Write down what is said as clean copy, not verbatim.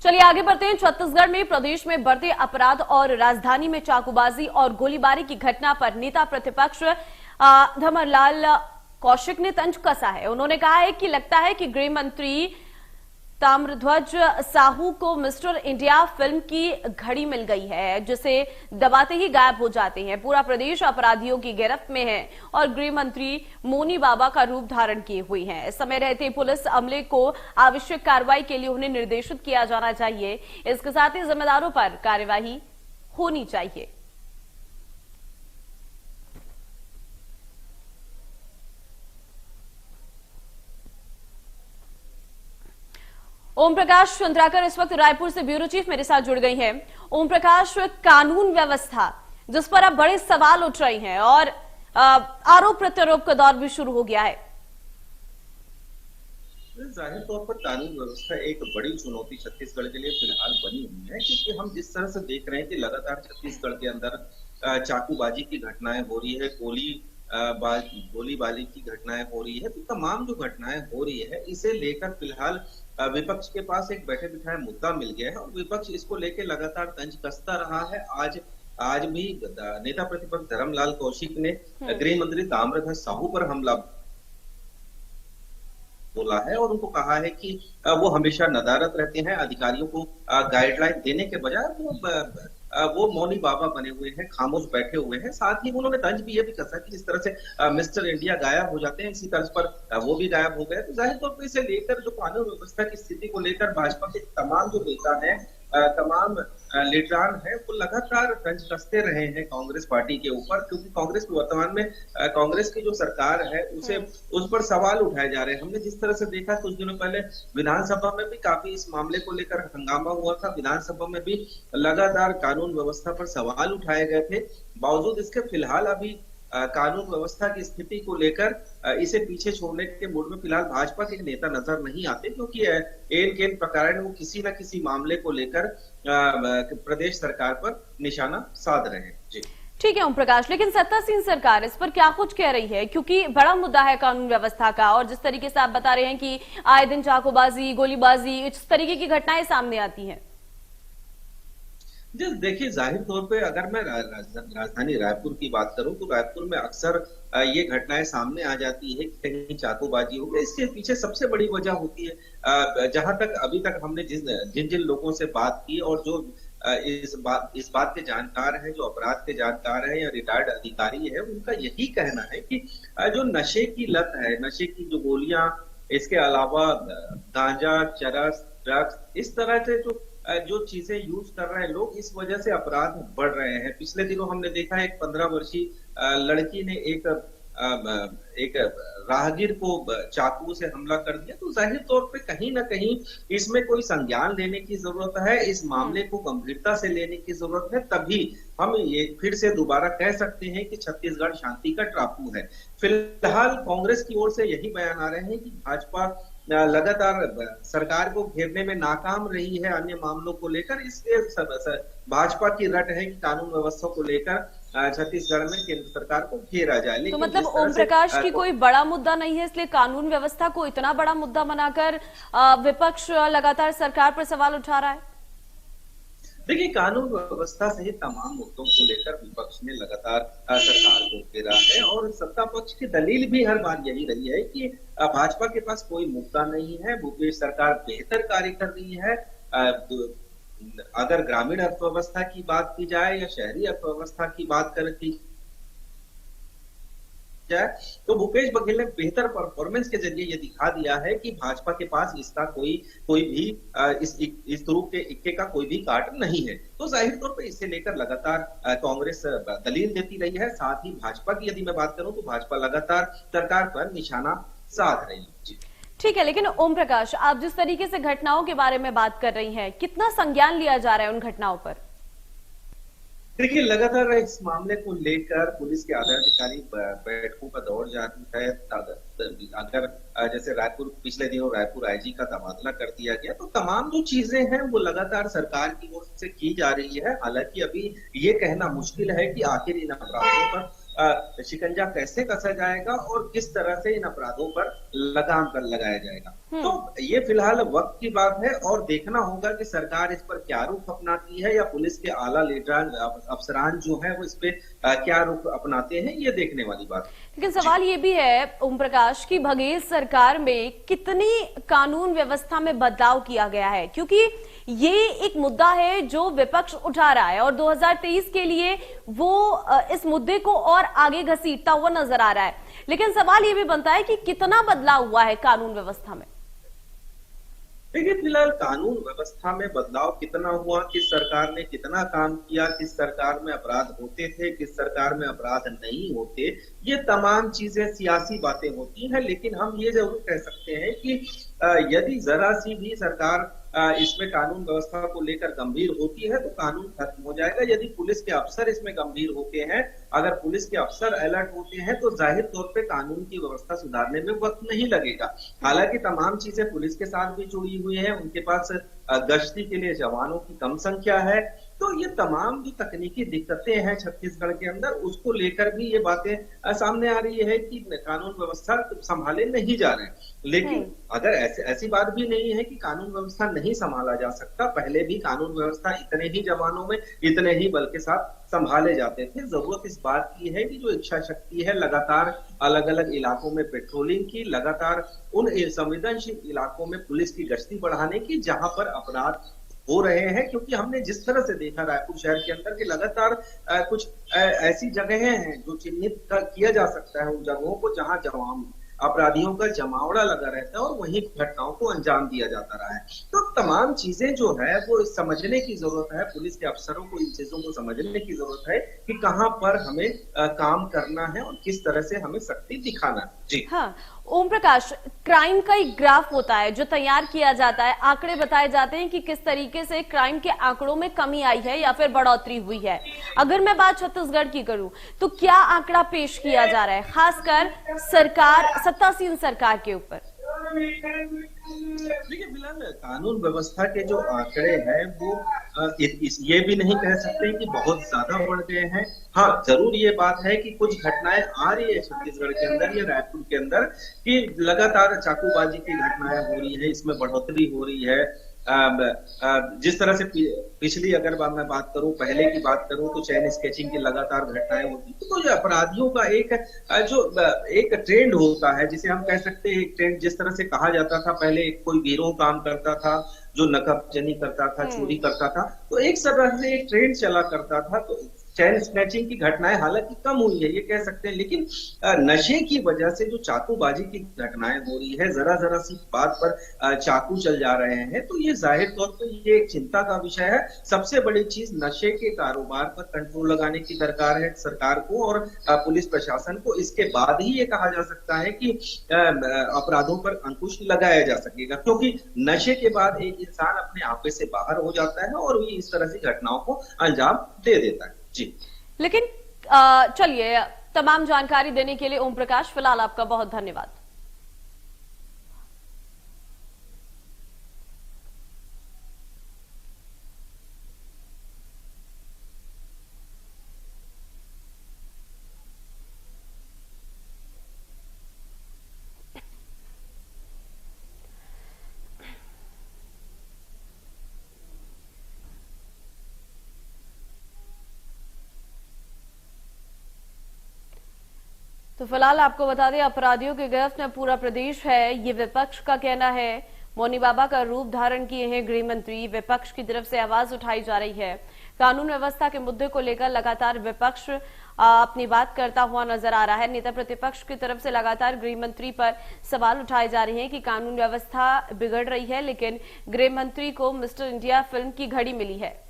चलिए आगे बढ़ते हैं। छत्तीसगढ़ में प्रदेश में बढ़ते अपराध और राजधानी में चाकूबाजी और गोलीबारी की घटना पर नेता प्रतिपक्ष धमरलाल कौशिक ने तंज कसा है। उन्होंने कहा है कि लगता है कि गृह मंत्री ताम्रध्वज साहू को मिस्टर इंडिया फिल्म की घड़ी मिल गई है, जिसे दबाते ही गायब हो जाते हैं। पूरा प्रदेश अपराधियों की गिरफ्त में है और गृह मंत्री मोनी बाबा का रूप धारण किए हुए हैं। समय रहते पुलिस अमले को आवश्यक कार्रवाई के लिए उन्हें निर्देशित किया जाना चाहिए। इसके साथ ही जिम्मेदारों पर कार्यवाही होनी चाहिए। ओम प्रकाश चंद्राकर इस वक्त रायपुर से ब्यूरो चीफ मेरे साथ जुड़ गई हैं। ओम प्रकाश, कानून व्यवस्था जिस पर अब बड़े सवाल उठ रहे हैं और आरोप प्रत्यारोप का दौर भी शुरू हो गया है। जाहिर तौर पर कानून व्यवस्था एक बड़ी चुनौती छत्तीसगढ़ के लिए फिलहाल बनी हुई है, क्योंकि हम जिस तरह से देख रहे हैं कि लगातार छत्तीसगढ़ के अंदर चाकूबाजी की घटनाएं हो रही है, गोलीबारी की घटनाएं हो रही है। तो तमाम जो घटनाएं हो रही है, इसे लेकर फिलहाल विपक्ष के पास एक बैठे बिठाए मुद्दा मिल गया है और विपक्ष इसको लेकर लगातार तंज कसता रहा है। आज भी नेता प्रतिपक्ष धर्मलाल कौशिक ने गृह मंत्री ताम्रध्वज साहू पर हमला बोला है और उनको कहा है कि वो हमेशा नदारत रहते हैं, अधिकारियों को गाइडलाइन देने के बजाय वो मौनी बाबा बने हुए हैं, खामोश बैठे हुए हैं। साथ ही उन्होंने तंज भी ये भी कसा कि जिस तरह से मिस्टर इंडिया गायब हो जाते हैं, इसी तर्ज पर वो भी गायब हो गए। तो जाहिर तौर पर इसे लेकर जो कानून व्यवस्था की स्थिति को लेकर भाजपा के तमाम जो नेता हैं, तमाम लीडरान है, वो लगातार तंज कसते रहे हैं कांग्रेस पार्टी के ऊपर, क्योंकि कांग्रेस वर्तमान में कांग्रेस की जो सरकार है उस पर सवाल उठाए जा रहे हैं। हमने जिस तरह से देखा कुछ दिनों पहले विधानसभा में भी काफी इस मामले को लेकर हंगामा हुआ था, विधानसभा में भी लगातार कानून व्यवस्था पर सवाल उठाए गए थे। बावजूद इसके फिलहाल अभी कानून व्यवस्था की स्थिति को लेकर इसे पीछे छोड़ने के मूड में फिलहाल भाजपा के नेता नजर नहीं आते, क्योंकि एन केन प्रकार वो किसी न किसी मामले को लेकर प्रदेश सरकार पर निशाना साध रहे हैं। जी ठीक है ओम प्रकाश, लेकिन सत्तासीन सरकार इस पर क्या कुछ कह रही है, क्योंकि बड़ा मुद्दा है कानून व्यवस्था का और जिस तरीके से आप बता रहे हैं कि आए दिन चाकूबाजी, गोलीबाजी, इस तरीके की घटनाएं सामने आती हैं। जी देखिए, जाहिर तौर पे अगर मैं राजधानी रायपुर की बात करूं तो रायपुर में अक्सर ये घटनाएं सामने आ जाती है कि कहीं चाकूबाजी हो गई। इसके पीछे सबसे बड़ी वजह होती है, जहां तक अभी तक हमने जिन जिन लोगों से बात की और जो इस बात के जानकार हैं, जो अपराध के जानकार हैं या रिटायर्ड अधिकारी है, उनका यही कहना है कि जो नशे की लत है, नशे की जो गोलियां, इसके अलावा गांजा, चरस, ड्रग्स, इस तरह से जो चीजें यूज कर रहे हैं लोग, इस वजह से अपराध बढ़ रहे हैं। पिछले दिनों हमने देखा एक 15 वर्षीय लड़की ने एक राहगीर को चाकू से हमला कर दिया। तो जाहिर तौर पे कहीं ना कहीं इसमें कोई संज्ञान लेने की जरूरत है, इस मामले को गंभीरता से लेने की जरूरत है, तभी हम ये फिर से दोबारा कह सकते हैं कि छत्तीसगढ़ शांति का टापू है। फिलहाल कांग्रेस की ओर से यही बयान आ रहे हैं कि भाजपा लगातार सरकार को घेरने में नाकाम रही है अन्य मामलों को लेकर, इसलिए भाजपा की रट है कि कानून व्यवस्था को लेकर छत्तीसगढ़ में केंद्र सरकार को घेरा जाए। लेकिन तो मतलब ओम प्रकाश की कोई बड़ा मुद्दा नहीं है, इसलिए कानून व्यवस्था को इतना बड़ा मुद्दा बनाकर विपक्ष लगातार सरकार पर सवाल उठा रहा है। देखिए, कानून व्यवस्था सहित तमाम मुद्दों को लेकर विपक्ष ने लगातार सरकार को घेरा है और सत्ता पक्ष की दलील भी हर बार यही रही है कि भाजपा के पास कोई मुद्दा नहीं है, भूपेश सरकार बेहतर कार्य कर रही है। अगर ग्रामीण अर्थव्यवस्था की बात की जाए या शहरी अर्थव्यवस्था की बात की जाए तो भूपेश बघेल ने बेहतर परफॉर्मेंस के जरिए ये दिखा दिया है कि भाजपा के पास इसका कोई भी इस रूप के इक्के का कोई भी काट नहीं है। तो जाहिर तौर पर इसे लेकर लगातार कांग्रेस दलील देती रही है। साथ ही भाजपा की यदि मैं बात करूं तो भाजपा लगातार सरकार पर निशाना साध रही है। ठीक है, लेकिन ओम प्रकाश, आप जिस तरीके से घटनाओं के बारे में बात कर रही हैं, कितना संज्ञान लिया जा रहा है उन घटनाओं पर? देखिए, लगातार इस मामले को लेकर पुलिस के आला अधिकारी बैठकों का दौर जारी है। अगर जैसे रायपुर पिछले दिनों रायपुर आईजी का तबादला कर दिया गया, तो तमाम जो चीजें हैं वो लगातार सरकार की ओर से की जा रही है। हालांकि अभी ये कहना मुश्किल है कि आखिर इन अपराधों पर शिकंजा कैसे कसा जाएगा और किस तरह से इन अपराधों पर लगाम पर लगाया जाएगा। तो ये फिलहाल वक्त की बात है और देखना होगा कि सरकार इस पर क्या रुख अपनाती है या पुलिस के आला लीडर अफसरान जो है वो इस पे क्या रुख अपनाते हैं, ये देखने वाली बात है। लेकिन सवाल ये भी है ओम प्रकाश की बघेल सरकार में कितनी कानून व्यवस्था में बदलाव किया गया है, क्योंकि ये एक मुद्दा है जो विपक्ष उठा रहा है और 2023 के लिए वो इस मुद्दे को और आगे घसीटता हुआ नजर आ रहा है। लेकिन सवाल ये भी बनता है कि कितना बदलाव हुआ है कानून व्यवस्था में। देखिए, फिलहाल कानून व्यवस्था में बदलाव कितना हुआ, किस सरकार ने कितना काम किया, किस सरकार में अपराध होते थे, किस सरकार में अपराध नहीं होते, ये तमाम चीजें सियासी बातें होती हैं। लेकिन हम ये जरूर कह सकते हैं कि यदि जरा सी भी सरकार इसमें कानून व्यवस्था को लेकर गंभीर होती है तो कानून खत्म हो जाएगा। यदि पुलिस के अफसर इसमें गंभीर होते हैं, अगर पुलिस के अफसर अलर्ट होते हैं तो जाहिर तौर पे कानून की व्यवस्था सुधारने में वक्त नहीं लगेगा। हालांकि तमाम चीजें पुलिस के साथ भी जुड़ी हुई है, उनके पास गश्ती के लिए जवानों की कम संख्या है, तो ये तमाम जो तकनीकी दिक्कतें हैं छत्तीसगढ़ के अंदर, उसको लेकर भी ये बातें सामने आ रही है कि कानून व्यवस्था संभाले नहीं जा रहे। लेकिन अगर ऐसी बात भी नहीं है कि कानून व्यवस्था नहीं संभाला जा सकता। पहले भी कानून व्यवस्था इतने ही जवानों में, इतने ही बल के साथ संभाले जाते थे। जरूरत इस बात की है कि जो इच्छा शक्ति है, लगातार अलग अलग इलाकों में पेट्रोलिंग की, लगातार उन संवेदनशील इलाकों में पुलिस की गश्ती बढ़ाने की जहां पर अपराध हो रहे हैं। क्योंकि हमने जिस तरह से देखा रायपुर शहर के अंदर कि लगातार कुछ ऐसी जगहें हैं जो चिन्हित किया जा सकता है, उन जगहों को जहां अपराधियों का जमावड़ा लगा रहता है और वहीं घटनाओं को अंजाम दिया जाता रहा है। तो तमाम चीजें जो है वो समझने की जरूरत है, पुलिस के अफसरों को इन चीजों को समझने की जरूरत है कि कहां पर हमें काम करना है और किस तरह से हमें शक्ति दिखाना है। जी हाँ ओम प्रकाश, क्राइम का एक ग्राफ होता है जो तैयार किया जाता है, आंकड़े बताए जाते हैं कि किस तरीके से क्राइम के आंकड़ों में कमी आई है या फिर बढ़ोतरी हुई है। अगर मैं बात छत्तीसगढ़ की करूं तो क्या आंकड़ा पेश किया जा रहा है, खासकर सरकार, सत्तासीन सरकार के ऊपर? देखिए, फिलहाल कानून व्यवस्था के जो आंकड़े हैं वो ये भी नहीं कह सकते कि बहुत ज्यादा बढ़ गए हैं। हाँ, जरूर ये बात है कि कुछ घटनाएं आ रही है छत्तीसगढ़ के अंदर या रायपुर के अंदर कि लगातार चाकूबाजी की घटनाएं हो रही है, इसमें बढ़ोतरी हो रही है। जिस तरह से पिछली अगर मैं बात करूं, पहले की बात करूं तो चैन स्केचिंग की लगातार घटनाएं होती, तो जो अपराधियों का एक ट्रेंड होता है, जिसे हम कह सकते हैं एक ट्रेंड, जिस तरह से कहा जाता था पहले कोई गिरोह काम करता था जो नकबजनी करता था, चोरी करता था, तो एक तरह से एक ट्रेंड चला करता था। तो चैन स्नैचिंग की घटनाएं हालांकि कम हुई है, ये कह सकते हैं, लेकिन नशे की वजह से जो चाकूबाजी की घटनाएं हो रही है, जरा सी बात पर चाकू चल जा रहे हैं, तो ये जाहिर तौर पर ये एक चिंता का विषय है। सबसे बड़ी चीज नशे के कारोबार पर कंट्रोल लगाने की दरकार है सरकार को और पुलिस प्रशासन को। इसके बाद ही ये कहा जा सकता है कि अपराधों पर अंकुश लगाया जा सकेगा, क्योंकि नशे के बाद एक इंसान अपने आपे से बाहर हो जाता है और ये इस तरह की घटनाओं को अंजाम दे देता है। जी, लेकिन चलिए, तमाम जानकारी देने के लिए ओम प्रकाश, फिलहाल आपका बहुत धन्यवाद। तो फिलहाल आपको बता दें, अपराधियों की गिरफ्त में पूरा प्रदेश है, ये विपक्ष का कहना है। मौनी बाबा का रूप धारण किए हैं गृह मंत्री, विपक्ष की तरफ से आवाज उठाई जा रही है। कानून व्यवस्था के मुद्दे को लेकर लगातार विपक्ष अपनी बात करता हुआ नजर आ रहा है। नेता प्रतिपक्ष की तरफ से लगातार गृह मंत्री पर सवाल उठाए जा रहे हैं कि कानून व्यवस्था बिगड़ रही है, लेकिन गृह मंत्री को मिस्टर इंडिया फिल्म की घड़ी मिली है।